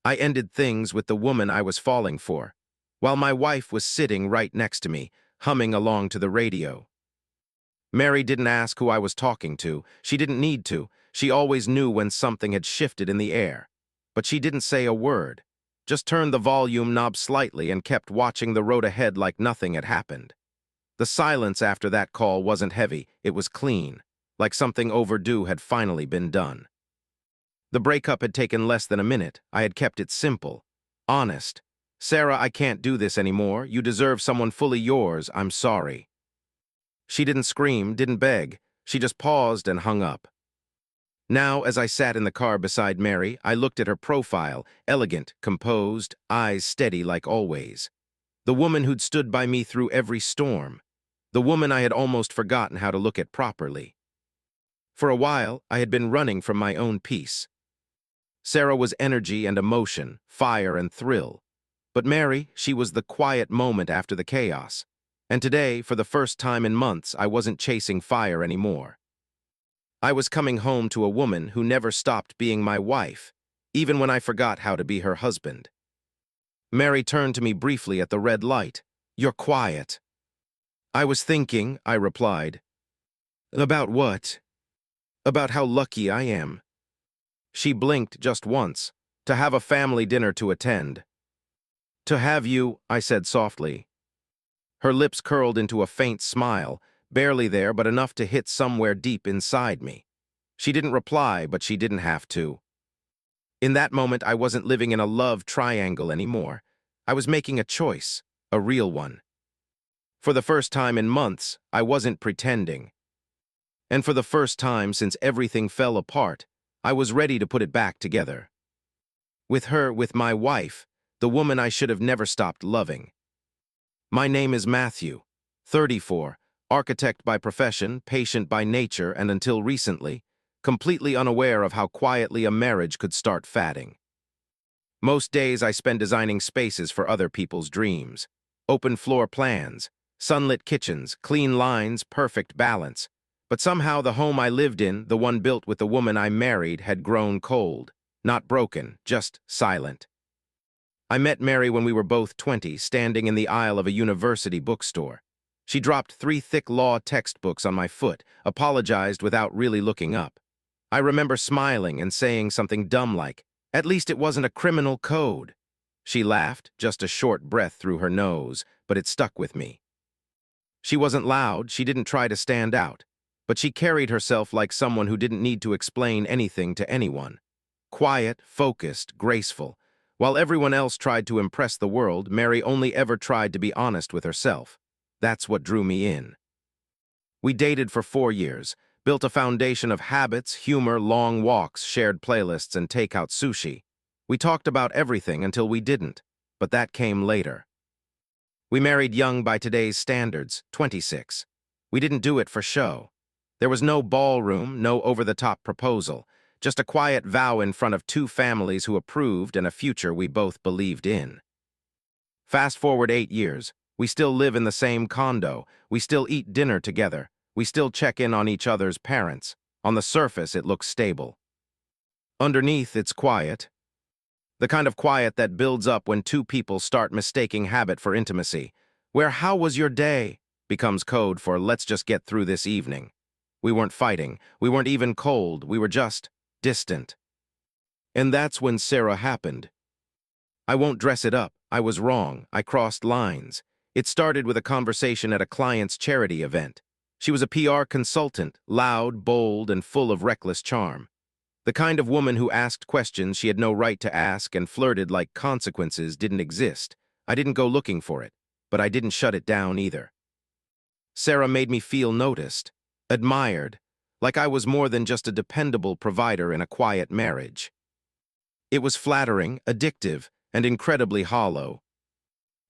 I ended things with the woman I was falling for, while my wife was sitting right next to me, humming along to the radio. Mary didn't ask who I was talking to. She didn't need to. She always knew when something had shifted in the air. But she didn't say a word, just turned the volume knob slightly and kept watching the road ahead like nothing had happened. The silence after that call wasn't heavy, it was clean, like something overdue had finally been done. The breakup had taken less than a minute. I had kept it simple, honest. "Sarah, I can't do this anymore. You deserve someone fully yours. I'm sorry." She didn't scream, didn't beg. She just paused and hung up. Now, as I sat in the car beside Mary, I looked at her profile, elegant, composed, eyes steady like always. The woman who'd stood by me through every storm. The woman I had almost forgotten how to look at properly. For a while, I had been running from my own peace. Sarah was energy and emotion, fire and thrill. But Mary, she was the quiet moment after the chaos. And today, for the first time in months, I wasn't chasing fire anymore. I was coming home to a woman who never stopped being my wife, even when I forgot how to be her husband. Mary turned to me briefly at the red light. "You're quiet." "I was thinking," I replied. "About what?" "About how lucky I am." She blinked just once. "To have a family dinner to attend." "To have you," I said softly. Her lips curled into a faint smile, barely there but enough to hit somewhere deep inside me. She didn't reply, but she didn't have to. In that moment, I wasn't living in a love triangle anymore. I was making a choice, a real one. For the first time in months, I wasn't pretending. And for the first time since everything fell apart, I was ready to put it back together. With her, with my wife, the woman I should have never stopped loving. My name is Matthew, 34, architect by profession, patient by nature, and until recently, completely unaware of how quietly a marriage could start fading. Most days I spend designing spaces for other people's dreams. Open floor plans, sunlit kitchens, clean lines, perfect balance. But somehow the home I lived in, the one built with the woman I married, had grown cold. Not broken, just silent. I met Mary when we were both 20, standing in the aisle of a university bookstore. She dropped 3 thick law textbooks on my foot, apologized without really looking up. I remember smiling and saying something dumb like, "At least it wasn't a criminal code." She laughed, just a short breath through her nose, but it stuck with me. She wasn't loud, she didn't try to stand out, but she carried herself like someone who didn't need to explain anything to anyone. Quiet, focused, graceful. While everyone else tried to impress the world, Mary only ever tried to be honest with herself. That's what drew me in. We dated for 4 years, built a foundation of habits, humor, long walks, shared playlists, and takeout sushi. We talked about everything until we didn't, but that came later. We married young by today's standards, 26. We didn't do it for show. There was no ballroom, no over-the-top proposal. Just a quiet vow in front of 2 families who approved and a future we both believed in. Fast forward 8 years, we still live in the same condo, we still eat dinner together, we still check in on each other's parents. On the surface, it looks stable. Underneath, it's quiet. The kind of quiet that builds up when 2 people start mistaking habit for intimacy, where "how was your day" becomes code for "let's just get through this evening." We weren't fighting, we weren't even cold, we were just distant. And that's when Sarah happened. I won't dress it up. I was wrong. I crossed lines. It started with a conversation at a client's charity event. She was a PR consultant, loud, bold, and full of reckless charm. The kind of woman who asked questions she had no right to ask and flirted like consequences didn't exist. I didn't go looking for it, but I didn't shut it down either. Sarah made me feel noticed, admired, like I was more than just a dependable provider in a quiet marriage. It was flattering, addictive, and incredibly hollow.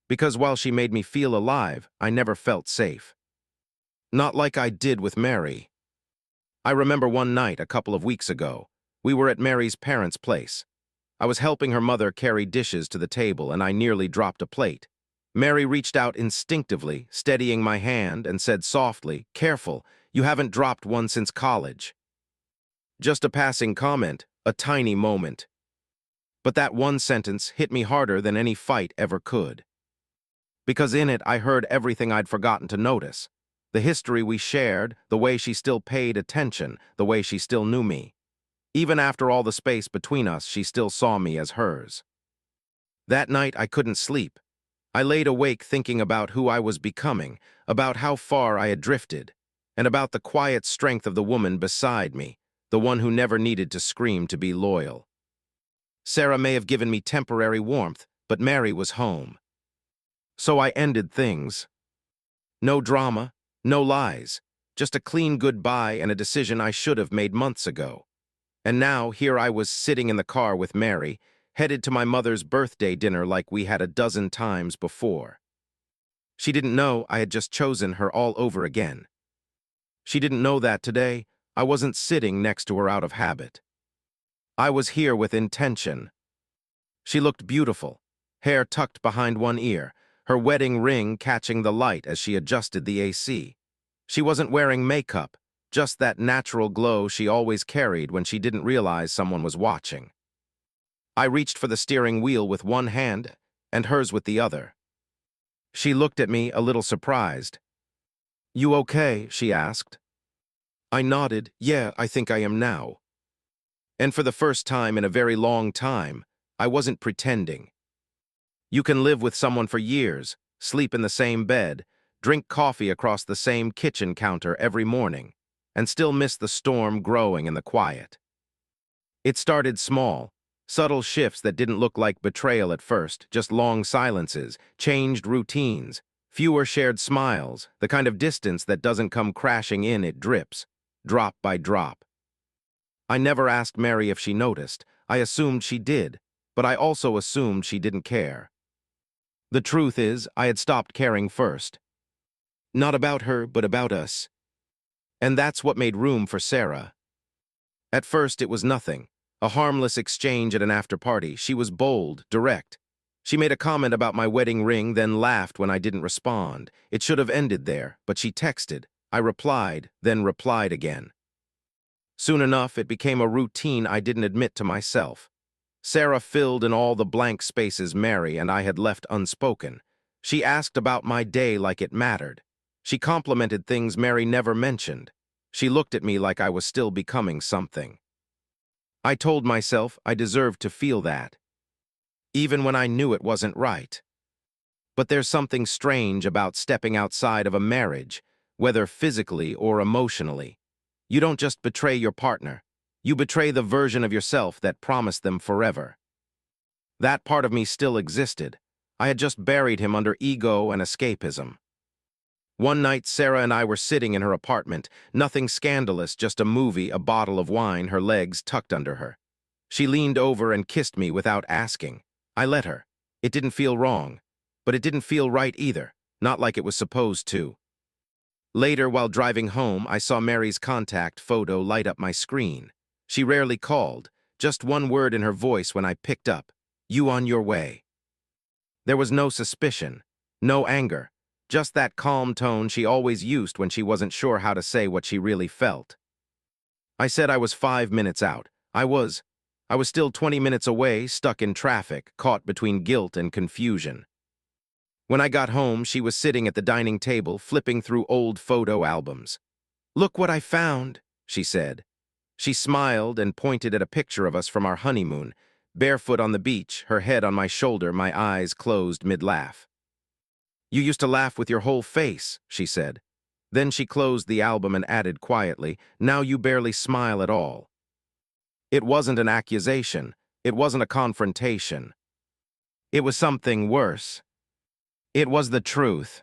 Because while she made me feel alive, I never felt safe. Not like I did with Mary. I remember one night a couple of weeks ago. We were at Mary's parents' place. I was helping her mother carry dishes to the table, and I nearly dropped a plate. Mary reached out instinctively, steadying my hand, and said softly, "Careful, you haven't dropped one since college." Just a passing comment, a tiny moment. But that one sentence hit me harder than any fight ever could. Because in it, I heard everything I'd forgotten to notice. The history we shared, the way she still paid attention, the way she still knew me. Even after all the space between us, she still saw me as hers. That night, I couldn't sleep. I laid awake thinking about who I was becoming, about how far I had drifted, and about the quiet strength of the woman beside me, the one who never needed to scream to be loyal. Sarah may have given me temporary warmth, but Mary was home. So I ended things. No drama, no lies, just a clean goodbye and a decision I should have made months ago. And now here I was sitting in the car with Mary, headed to my mother's birthday dinner like we had a dozen times before. She didn't know I had just chosen her all over again. She didn't know that today I wasn't sitting next to her out of habit. I was here with intention. She looked beautiful, hair tucked behind one ear, her wedding ring catching the light as she adjusted the AC. She wasn't wearing makeup, just that natural glow she always carried when she didn't realize someone was watching. I reached for the steering wheel with one hand and hers with the other. She looked at me a little surprised. "You okay?" she asked. I nodded. "Yeah, I think I am now." And for the first time in a very long time, I wasn't pretending. You can live with someone for years, sleep in the same bed, drink coffee across the same kitchen counter every morning, and still miss the storm growing in the quiet. It started small, subtle shifts that didn't look like betrayal at first, just long silences, changed routines, fewer shared smiles, the kind of distance that doesn't come crashing in, it drips, drop by drop. I never asked Mary if she noticed. I assumed she did, but I also assumed she didn't care. The truth is, I had stopped caring first. Not about her, but about us. And that's what made room for Sarah. At first, it was nothing. A harmless exchange at an after-party. She was bold, direct. She made a comment about my wedding ring, then laughed when I didn't respond. It should have ended there, but she texted. I replied, then replied again. Soon enough, it became a routine I didn't admit to myself. Sarah filled in all the blank spaces Mary and I had left unspoken. She asked about my day like it mattered. She complimented things Mary never mentioned. She looked at me like I was still becoming something. I told myself I deserved to feel that, even when I knew it wasn't right. But there's something strange about stepping outside of a marriage, whether physically or emotionally. You don't just betray your partner. You betray the version of yourself that promised them forever. That part of me still existed. I had just buried him under ego and escapism. One night, Sarah and I were sitting in her apartment, nothing scandalous, just a movie, a bottle of wine, her legs tucked under her. She leaned over and kissed me without asking. I let her. It didn't feel wrong, but it didn't feel right either, not like it was supposed to. Later, while driving home, I saw Mary's contact photo light up my screen. She rarely called, just one word in her voice when I picked up, "You on your way." There was no suspicion, no anger, just that calm tone she always used when she wasn't sure how to say what she really felt. I said I was 5 minutes out. I was still 20 minutes away, stuck in traffic, caught between guilt and confusion. When I got home, she was sitting at the dining table, flipping through old photo albums. "Look what I found," she said. She smiled and pointed at a picture of us from our honeymoon, barefoot on the beach, her head on my shoulder, my eyes closed mid-laugh. "You used to laugh with your whole face," she said. Then she closed the album and added quietly, "Now you barely smile at all." It wasn't an accusation. It wasn't a confrontation. It was something worse. It was the truth.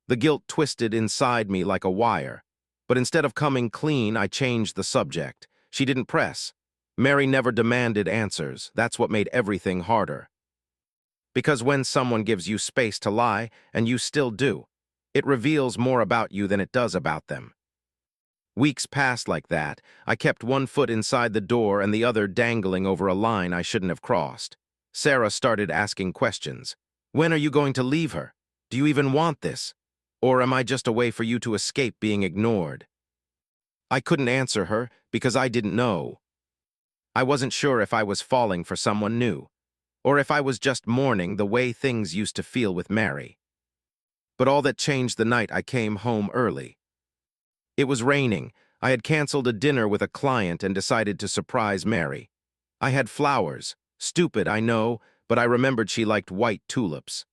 The guilt twisted inside me like a wire. But instead of coming clean, I changed the subject. She didn't press. Mary never demanded answers. That's what made everything harder. Because when someone gives you space to lie, and you still do, it reveals more about you than it does about them. Weeks passed like that. I kept one foot inside the door and the other dangling over a line I shouldn't have crossed. Sarah started asking questions. "When are you going to leave her? Do you even want this? Or am I just a way for you to escape being ignored?" I couldn't answer her because I didn't know. I wasn't sure if I was falling for someone new, or if I was just mourning the way things used to feel with Mary. But all that changed the night I came home early. It was raining. I had canceled a dinner with a client and decided to surprise Mary. I had flowers. Stupid, I know, but I remembered she liked white tulips.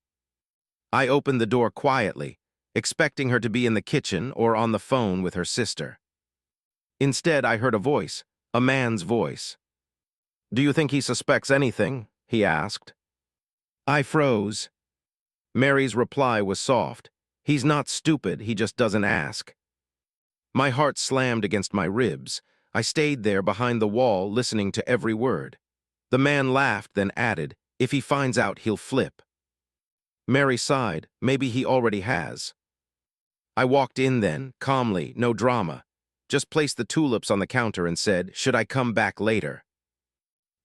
I opened the door quietly, expecting her to be in the kitchen or on the phone with her sister. Instead, I heard a man's voice. "Do you think he suspects anything?" he asked. I froze. Mary's reply was soft. "He's not stupid, he just doesn't ask." My heart slammed against my ribs. I stayed there behind the wall, listening to every word. The man laughed, then added, "If he finds out, he'll flip." Mary sighed. "Maybe he already has." I walked in then, calmly, no drama. Just placed the tulips on the counter and said, "Should I come back later?"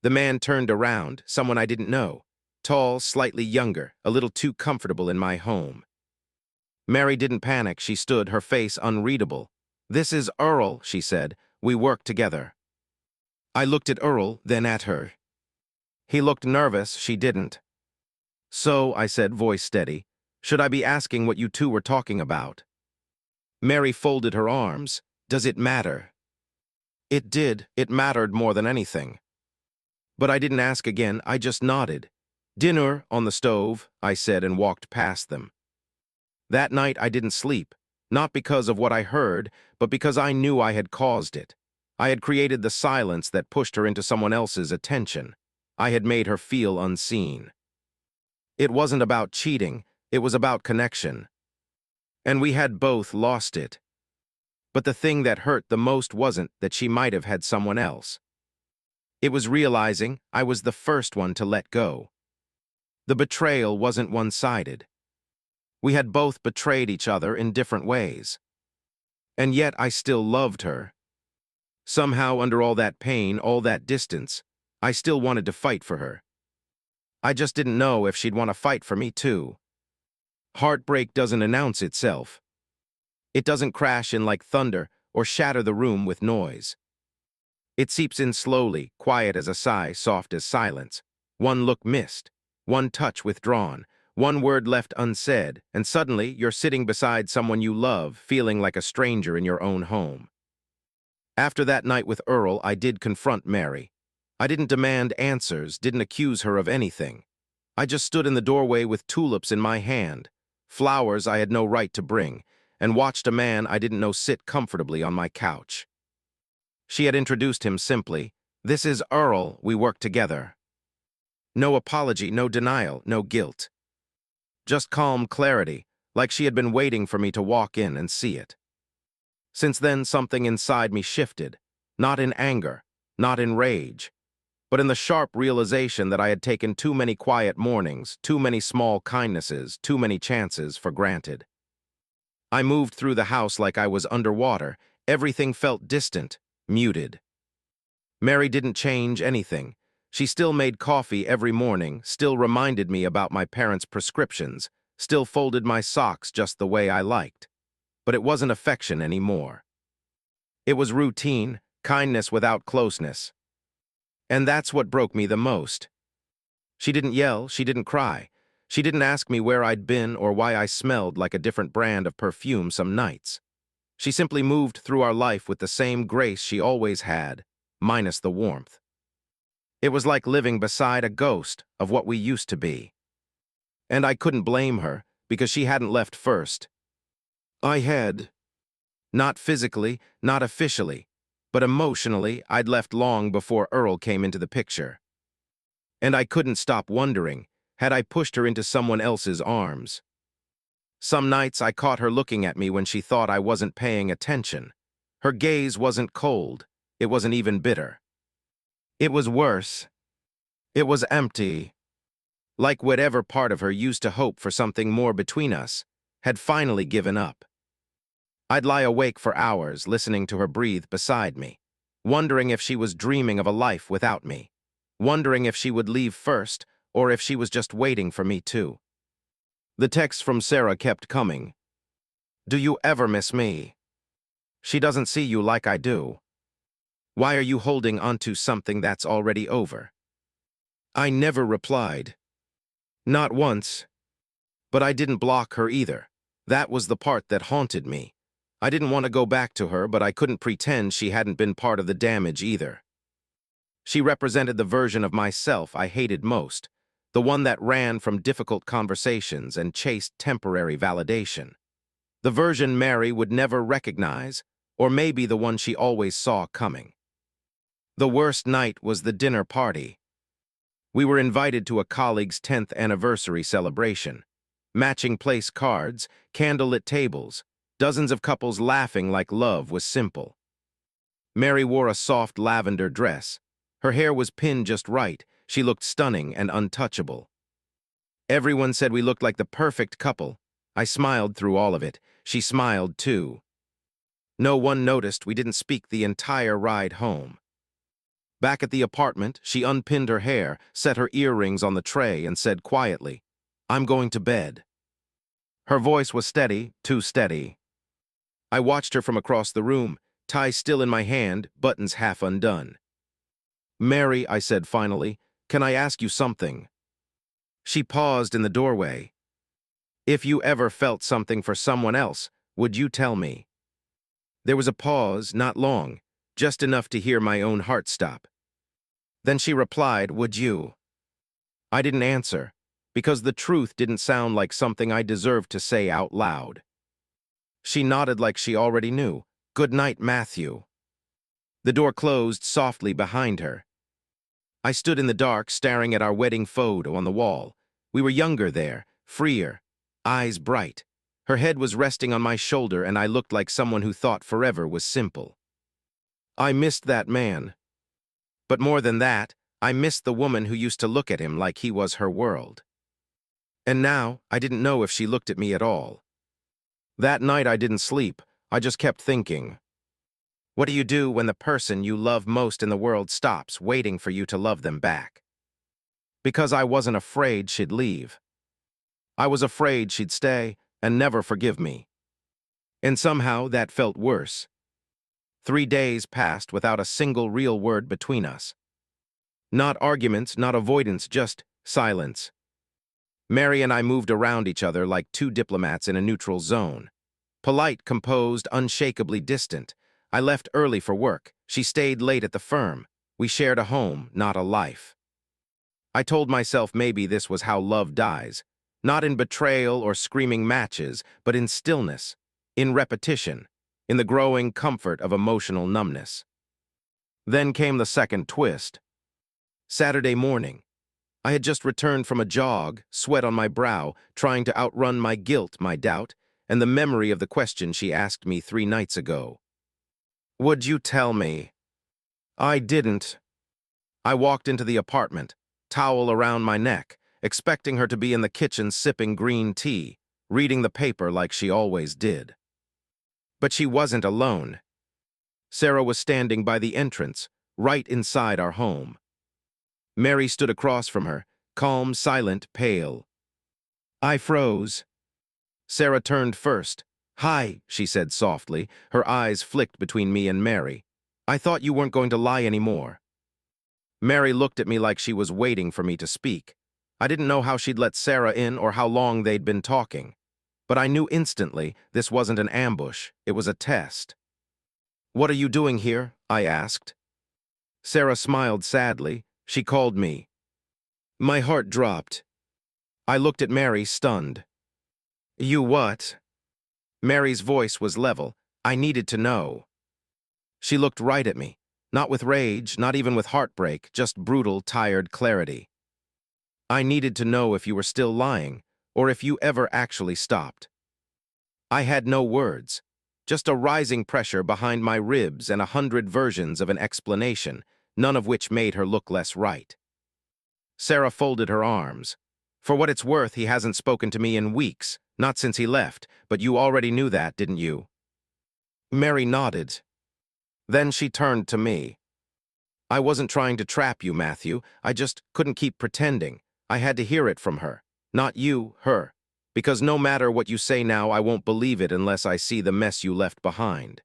The man turned around, someone I didn't know. Tall, slightly younger, a little too comfortable in my home. Mary didn't panic. She stood, her face unreadable. "This is Earl," she said. "We work together." I looked at Earl, then at her. He looked nervous. She didn't. "So," I said, voice steady, "should I be asking what you two were talking about?" Mary folded her arms. "Does it matter?" It did. It mattered more than anything. But I didn't ask again. I just nodded. "Dinner on the stove," I said, and walked past them. That night I didn't sleep, not because of what I heard, but because I knew I had caused it. I had created the silence that pushed her into someone else's attention. I had made her feel unseen. It wasn't about cheating, it was about connection. And we had both lost it. But the thing that hurt the most wasn't that she might have had someone else. It was realizing I was the first one to let go. The betrayal wasn't one-sided. We had both betrayed each other in different ways. And yet I still loved her. Somehow, under all that pain, all that distance, I still wanted to fight for her. I just didn't know if she'd want to fight for me too. Heartbreak doesn't announce itself. It doesn't crash in like thunder or shatter the room with noise. It seeps in slowly, quiet as a sigh, soft as silence. One look missed, one touch withdrawn, one word left unsaid, and suddenly you're sitting beside someone you love, feeling like a stranger in your own home. After that night with Earl, I did confront Mary. I didn't demand answers, didn't accuse her of anything. I just stood in the doorway with tulips in my hand, flowers I had no right to bring, and watched a man I didn't know sit comfortably on my couch. She had introduced him simply. "This is Earl, we work together." No apology, no denial, no guilt. Just calm clarity, like she had been waiting for me to walk in and see it. Since then, something inside me shifted, not in anger, not in rage, but in the sharp realization that I had taken too many quiet mornings, too many small kindnesses, too many chances for granted. I moved through the house like I was underwater. Everything felt distant, muted. Mary didn't change anything. She still made coffee every morning, still reminded me about my parents' prescriptions, still folded my socks just the way I liked. But it wasn't affection anymore. It was routine, kindness without closeness. And that's what broke me the most. She didn't yell, she didn't cry. She didn't ask me where I'd been or why I smelled like a different brand of perfume some nights. She simply moved through our life with the same grace she always had, minus the warmth. It was like living beside a ghost of what we used to be. And I couldn't blame her, because she hadn't left first. I had. Not physically, not officially, but emotionally, I'd left long before Earl came into the picture. And I couldn't stop wondering, had I pushed her into someone else's arms? Some nights I caught her looking at me when she thought I wasn't paying attention. Her gaze wasn't cold, it wasn't even bitter. It was worse. It was empty. Like whatever part of her used to hope for something more between us, had finally given up. I'd lie awake for hours listening to her breathe beside me, wondering if she was dreaming of a life without me, wondering if she would leave first or if she was just waiting for me too. The texts from Sarah kept coming. "Do you ever miss me? She doesn't see you like I do." Why are you holding onto something that's already over? I never replied. Not once. But I didn't block her either. That was the part that haunted me. I didn't want to go back to her, but I couldn't pretend she hadn't been part of the damage either. She represented the version of myself I hated most, the one that ran from difficult conversations and chased temporary validation. The version Mary would never recognize, or maybe the one she always saw coming. The worst night was the dinner party. We were invited to a colleague's 10th anniversary celebration. Matching place cards, candlelit tables, dozens of couples laughing like love was simple. Mary wore a soft lavender dress. Her hair was pinned just right. She looked stunning and untouchable. Everyone said we looked like the perfect couple. I smiled through all of it. She smiled too. No one noticed we didn't speak the entire ride home. Back at the apartment, she unpinned her hair, set her earrings on the tray, and said quietly, "I'm going to bed." Her voice was steady, too steady. I watched her from across the room, tie still in my hand, buttons half undone. "Mary," I said finally, "can I ask you something?" She paused in the doorway. "If you ever felt something for someone else, would you tell me?" There was a pause, not long, just enough to hear my own heart stop. Then she replied, "Would you?" I didn't answer, because the truth didn't sound like something I deserved to say out loud. She nodded like she already knew. "Good night, Matthew." The door closed softly behind her. I stood in the dark, staring at our wedding photo on the wall. We were younger there, freer, eyes bright. Her head was resting on my shoulder, and I looked like someone who thought forever was simple. I missed that man. But more than that, I missed the woman who used to look at him like he was her world. And now, I didn't know if she looked at me at all. That night I didn't sleep. I just kept thinking. What do you do when the person you love most in the world stops waiting for you to love them back? Because I wasn't afraid she'd leave. I was afraid she'd stay and never forgive me. And somehow that felt worse. 3 days passed without a single real word between us. Not arguments, not avoidance, just silence. Mary and I moved around each other like two diplomats in a neutral zone. Polite, composed, unshakably distant. I left early for work. She stayed late at the firm. We shared a home, not a life. I told myself maybe this was how love dies. Not in betrayal or screaming matches, but in stillness, in repetition, in the growing comfort of emotional numbness. Then came the second twist. Saturday morning. I had just returned from a jog, sweat on my brow, trying to outrun my guilt, my doubt, and the memory of the question she asked me 3 nights ago. "Would you tell me?" I didn't. I walked into the apartment, towel around my neck, expecting her to be in the kitchen sipping green tea, reading the paper like she always did. But she wasn't alone. Sarah was standing by the entrance, right inside our home. Mary stood across from her, calm, silent, pale. I froze. Sarah turned first. "Hi," she said softly. Her eyes flicked between me and Mary. "I thought you weren't going to lie anymore." Mary looked at me like she was waiting for me to speak. I didn't know how she'd let Sarah in or how long they'd been talking. But I knew instantly this wasn't an ambush, it was a test. "What are you doing here?" I asked. Sarah smiled sadly. She called me. My heart dropped. I looked at Mary, stunned. "You what?" Mary's voice was level. I needed to know. She looked right at me, not with rage, not even with heartbreak, just brutal, tired clarity. "I needed to know if you were still lying, or if you ever actually stopped." I had no words, just a rising pressure behind my ribs and 100 versions of an explanation, none of which made her look less right. Sarah folded her arms. "For what it's worth, he hasn't spoken to me in weeks, not since he left, but you already knew that, didn't you?" Mary nodded. Then she turned to me. "I wasn't trying to trap you, Matthew. I just couldn't keep pretending. I had to hear it from her. Not you, her. Because no matter what you say now, I won't believe it unless I see the mess you left behind."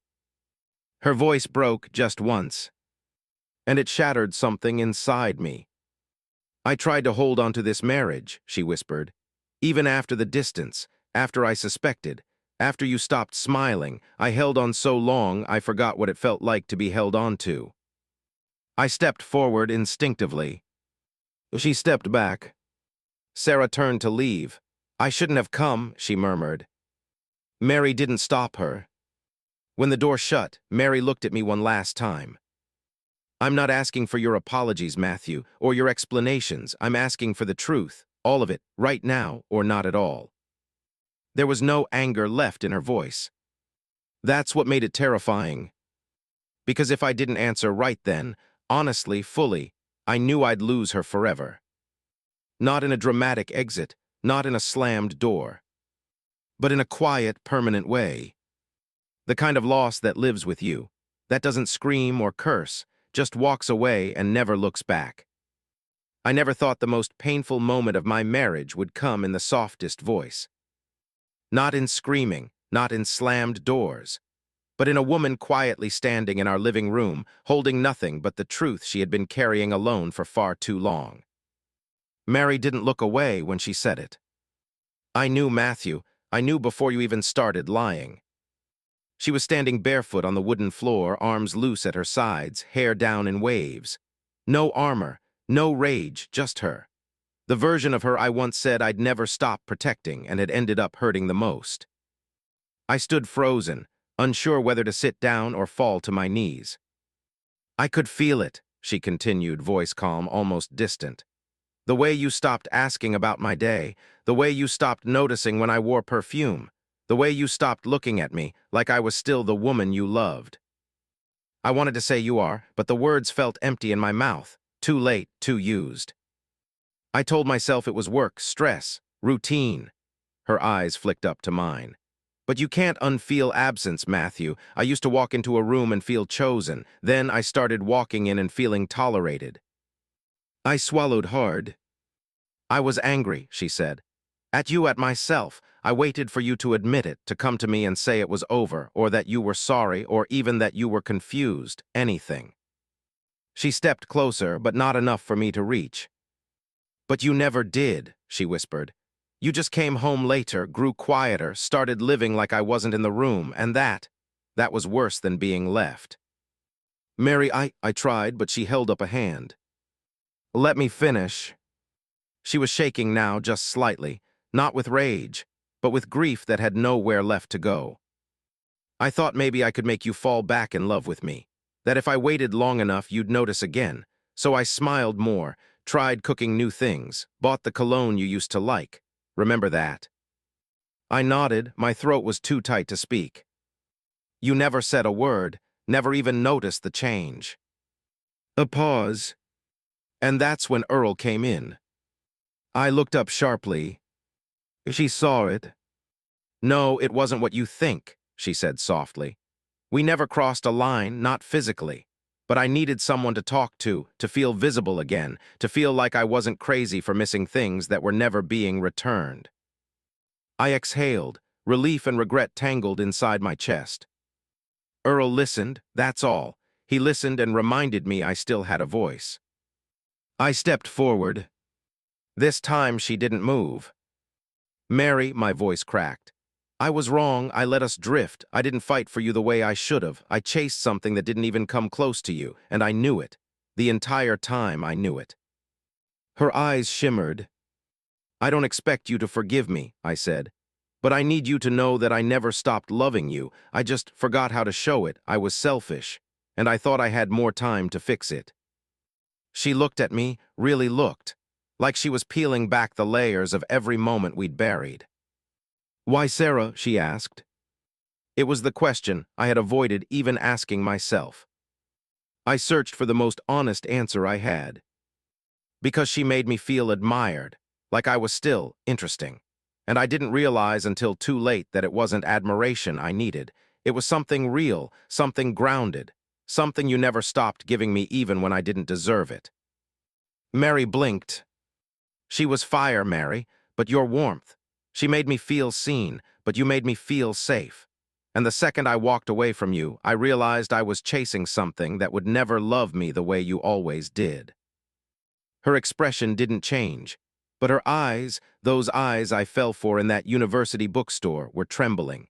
Her voice broke just once. and it shattered something inside me. I tried to hold on to this marriage, she whispered. Even after the distance, after I suspected, after you stopped smiling, I held on so long I forgot what it felt like to be held on to. I stepped forward instinctively. She stepped back. Sarah turned to leave. I shouldn't have come, she murmured. Mary didn't stop her. When the door shut, Mary looked at me one last time. I'm not asking for your apologies, Matthew, or your explanations. I'm asking for the truth, all of it, right now or not at all. There was no anger left in her voice. That's what made it terrifying. Because if I didn't answer right then, honestly, fully, I knew I'd lose her forever. Not in a dramatic exit, not in a slammed door, but in a quiet, permanent way. The kind of loss that lives with you, that doesn't scream or curse, just walks away and never looks back. I never thought the most painful moment of my marriage would come in the softest voice. Not in screaming, not in slammed doors, but in a woman quietly standing in our living room, holding nothing but the truth she had been carrying alone for far too long. Mary didn't look away when she said it. I knew, Matthew. I knew before you even started lying. She was standing barefoot on the wooden floor, arms loose at her sides, hair down in waves. No armor, no rage, just her. The version of her I once said I'd never stop protecting and had ended up hurting the most. I stood frozen, unsure whether to sit down or fall to my knees. I could feel it, she continued, voice calm, almost distant. The way you stopped asking about my day, the way you stopped noticing when I wore perfume, the way you stopped looking at me like I was still the woman you loved. I wanted to say you are, but the words felt empty in my mouth, too late, too used. I told myself it was work, stress, routine. Her eyes flicked up to mine. But you can't unfeel absence, Matthew. I used to walk into a room and feel chosen. Then I started walking in and feeling tolerated. I swallowed hard. I was angry, she said. At you, at myself. I waited for you to admit it, to come to me and say it was over, or that you were sorry, or even that you were confused, anything. She stepped closer, but not enough for me to reach. But you never did, she whispered. You just came home later, grew quieter, started living like I wasn't in the room, and that was worse than being left. Mary, I tried, but she held up a hand. Let me finish. She was shaking now, just slightly, not with rage, but with grief that had nowhere left to go. I thought maybe I could make you fall back in love with me, that if I waited long enough you'd notice again, so I smiled more, tried cooking new things, bought the cologne you used to like. Remember that? I nodded, my throat was too tight to speak. You never said a word, never even noticed the change. A pause. And that's when Earl came in. I looked up sharply. She saw it. No, it wasn't what you think, she said softly. We never crossed a line, not physically. But I needed someone to talk to feel visible again, to feel like I wasn't crazy for missing things that were never being returned. I exhaled, relief and regret tangled inside my chest. Earl listened, that's all. He listened and reminded me I still had a voice. I stepped forward. This time she didn't move. Mary, my voice cracked. I was wrong, I let us drift. I didn't fight for you the way I should have. I chased something that didn't even come close to you, and I knew it. The entire time I knew it. Her eyes shimmered. I don't expect you to forgive me, I said. But I need you to know that I never stopped loving you. I just forgot how to show it. I was selfish, and I thought I had more time to fix it. She looked at me, really looked, like she was peeling back the layers of every moment we'd buried. Why, Sarah? She asked. It was the question I had avoided even asking myself. I searched for the most honest answer I had. Because she made me feel admired, like I was still interesting. And I didn't realize until too late that it wasn't admiration I needed. It was something real, something grounded, something you never stopped giving me even when I didn't deserve it. Mary blinked. She was fire, Mary, but your warmth. She made me feel seen, but you made me feel safe. And the second I walked away from you, I realized I was chasing something that would never love me the way you always did. Her expression didn't change, but her eyes, those eyes I fell for in that university bookstore, were trembling.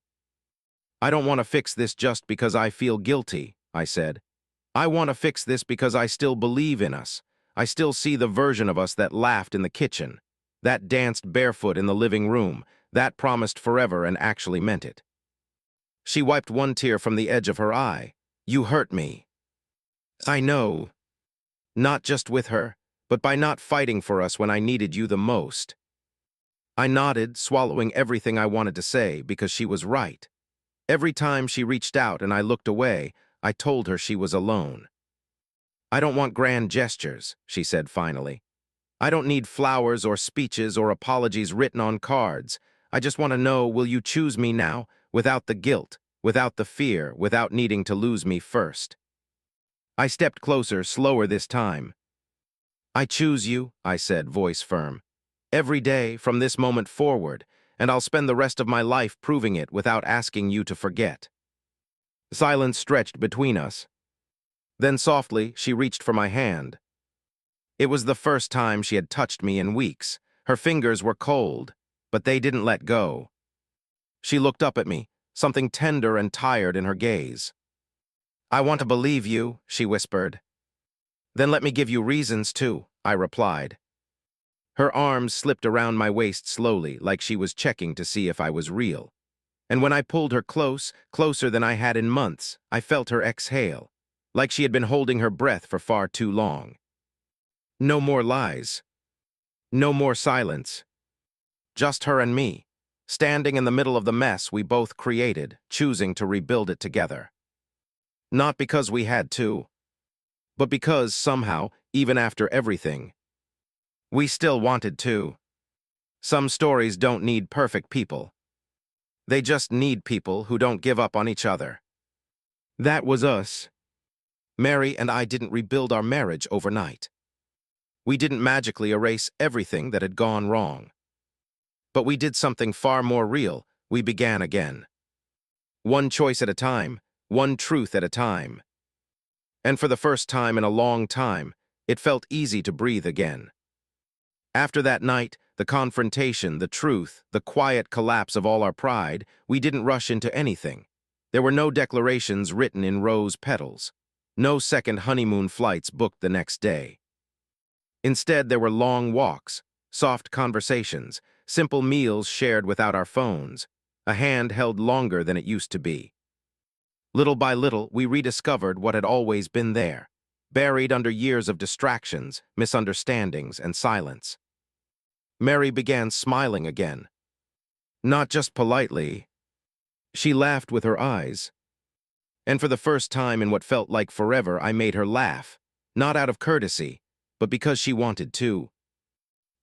I don't want to fix this just because I feel guilty, I said. I want to fix this because I still believe in us. I still see the version of us that laughed in the kitchen, that danced barefoot in the living room, that promised forever and actually meant it. She wiped one tear from the edge of her eye. You hurt me. I know. Not just with her, but by not fighting for us when I needed you the most. I nodded, swallowing everything I wanted to say, because she was right. Every time she reached out and I looked away, I told her she was alone. I don't want grand gestures, she said finally. I don't need flowers or speeches or apologies written on cards. I just want to know, will you choose me now, without the guilt, without the fear, without needing to lose me first? I stepped closer, slower this time. I choose you, I said, voice firm. Every day, from this moment forward, and I'll spend the rest of my life proving it without asking you to forget. Silence stretched between us. Then softly, she reached for my hand. It was the first time she had touched me in weeks. Her fingers were cold, but they didn't let go. She looked up at me, something tender and tired in her gaze. I want to believe you, she whispered. Then let me give you reasons too, I replied. Her arms slipped around my waist slowly, like she was checking to see if I was real. And when I pulled her close, closer than I had in months, I felt her exhale, like she had been holding her breath for far too long. No more lies. No more silence. Just her and me, standing in the middle of the mess we both created, choosing to rebuild it together. Not because we had to, but because somehow, even after everything, we still wanted to. Some stories don't need perfect people. They just need people who don't give up on each other. That was us. Mary and I didn't rebuild our marriage overnight. We didn't magically erase everything that had gone wrong. But we did something far more real. We began again. One choice at a time, one truth at a time. And for the first time in a long time, it felt easy to breathe again. After that night, the confrontation, the truth, the quiet collapse of all our pride, we didn't rush into anything. There were no declarations written in rose petals. No second honeymoon flights booked the next day. Instead, there were long walks, soft conversations, simple meals shared without our phones, a hand held longer than it used to be. Little by little, we rediscovered what had always been there, buried under years of distractions, misunderstandings, and silence. Mary began smiling again. Not just politely. She laughed with her eyes. And for the first time in what felt like forever, I made her laugh, not out of courtesy, but because she wanted to.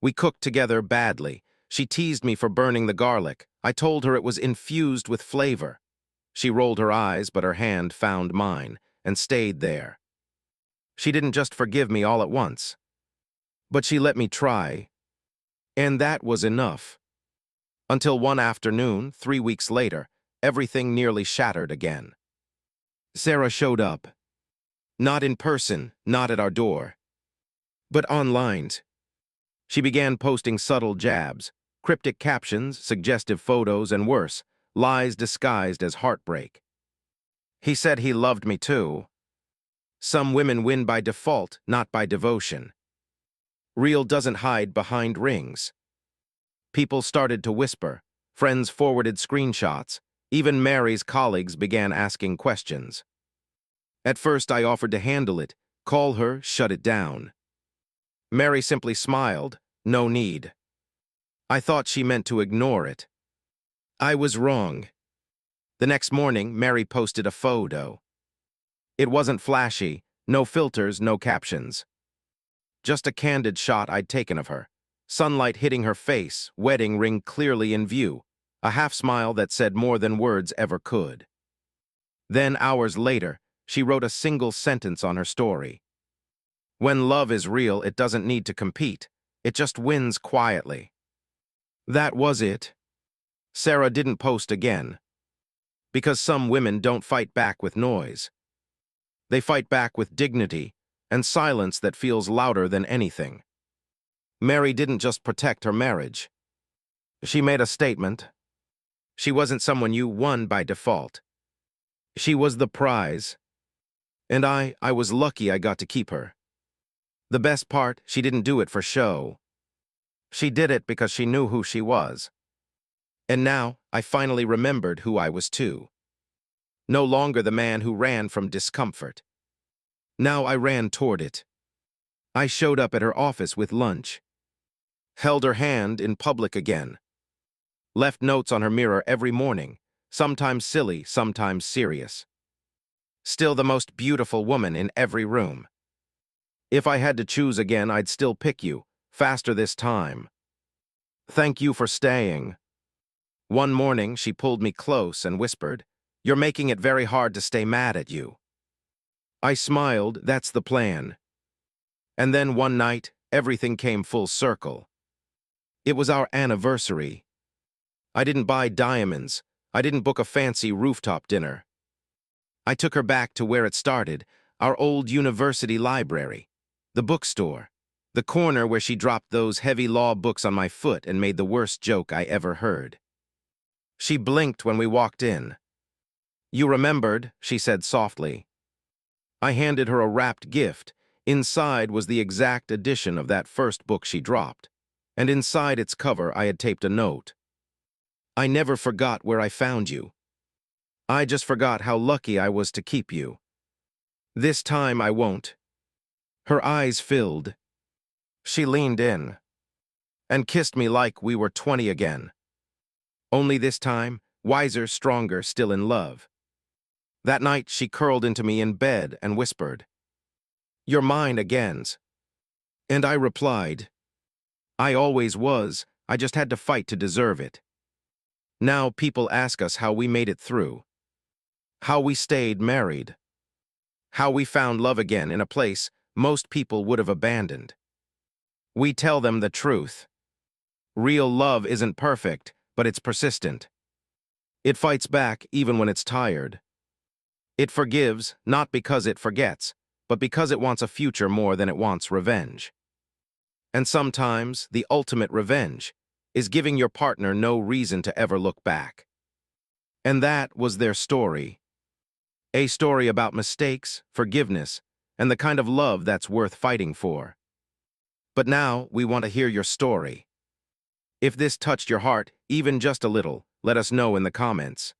We cooked together badly. She teased me for burning the garlic. I told her it was infused with flavor. She rolled her eyes, but her hand found mine, and stayed there. She didn't just forgive me all at once, but she let me try. And that was enough. Until one afternoon, 3 weeks later, everything nearly shattered again. Sarah showed up. Not in person, not at our door, but online. She began posting subtle jabs, cryptic captions, suggestive photos, and worse, lies disguised as heartbreak. He said he loved me too. Some women win by default, not by devotion. Real doesn't hide behind rings. People started to whisper. Friends forwarded screenshots. Even Mary's colleagues began asking questions. At first, I offered to handle it, call her, shut it down. Mary simply smiled. No need. I thought she meant to ignore it. I was wrong. The next morning, Mary posted a photo. It wasn't flashy, no filters, no captions. Just a candid shot I'd taken of her. Sunlight hitting her face, wedding ring clearly in view, a half-smile that said more than words ever could. Then, hours later, she wrote a single sentence on her story. When love is real, it doesn't need to compete. It just wins quietly. That was it. Sarah didn't post again. Because some women don't fight back with noise. They fight back with dignity and silence that feels louder than anything. Mary didn't just protect her marriage. She made a statement. She wasn't someone you won by default. She was the prize. And I was lucky I got to keep her. The best part, she didn't do it for show. She did it because she knew who she was. And now, I finally remembered who I was too. No longer the man who ran from discomfort. Now I ran toward it. I showed up at her office with lunch. Held her hand in public again. Left notes on her mirror every morning, sometimes silly, sometimes serious. Still the most beautiful woman in every room. If I had to choose again, I'd still pick you, faster this time. Thank you for staying. One morning, she pulled me close and whispered, "You're making it very hard to stay mad at you." I smiled, that's the plan. And then one night, everything came full circle. It was our anniversary. I didn't buy diamonds. I didn't book a fancy rooftop dinner. I took her back to where it started, our old university library, the bookstore, the corner where she dropped those heavy law books on my foot and made the worst joke I ever heard. She blinked when we walked in. "You remembered," she said softly. I handed her a wrapped gift. Inside was the exact edition of that first book she dropped, and inside its cover I had taped a note. "I never forgot where I found you. I just forgot how lucky I was to keep you. This time I won't." Her eyes filled. She leaned in and kissed me like we were 20 again. Only this time, wiser, stronger, still in love. That night she curled into me in bed and whispered, "You're mine again." And I replied, "I always was, I just had to fight to deserve it." Now people ask us how we made it through. How we stayed married. How we found love again in a place most people would have abandoned. We tell them the truth. Real love isn't perfect, but it's persistent. It fights back even when it's tired. It forgives, not because it forgets, but because it wants a future more than it wants revenge. And sometimes, the ultimate revenge is giving your partner no reason to ever look back. And that was their story. A story about mistakes, forgiveness, and the kind of love that's worth fighting for. But now, we want to hear your story. If this touched your heart, even just a little, let us know in the comments.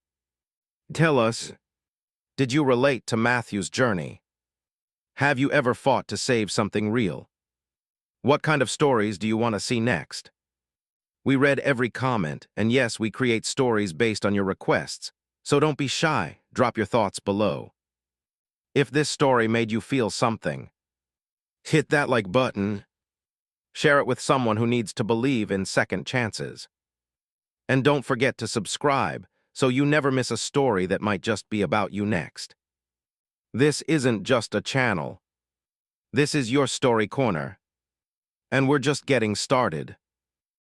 Tell us, did you relate to Matthew's journey? Have you ever fought to save something real? What kind of stories do you want to see next? We read every comment, and yes, we create stories based on your requests, so don't be shy, drop your thoughts below. If this story made you feel something, hit that like button. Share it with someone who needs to believe in second chances. And don't forget to subscribe so you never miss a story that might just be about you next. This isn't just a channel. This is your story corner. And we're just getting started.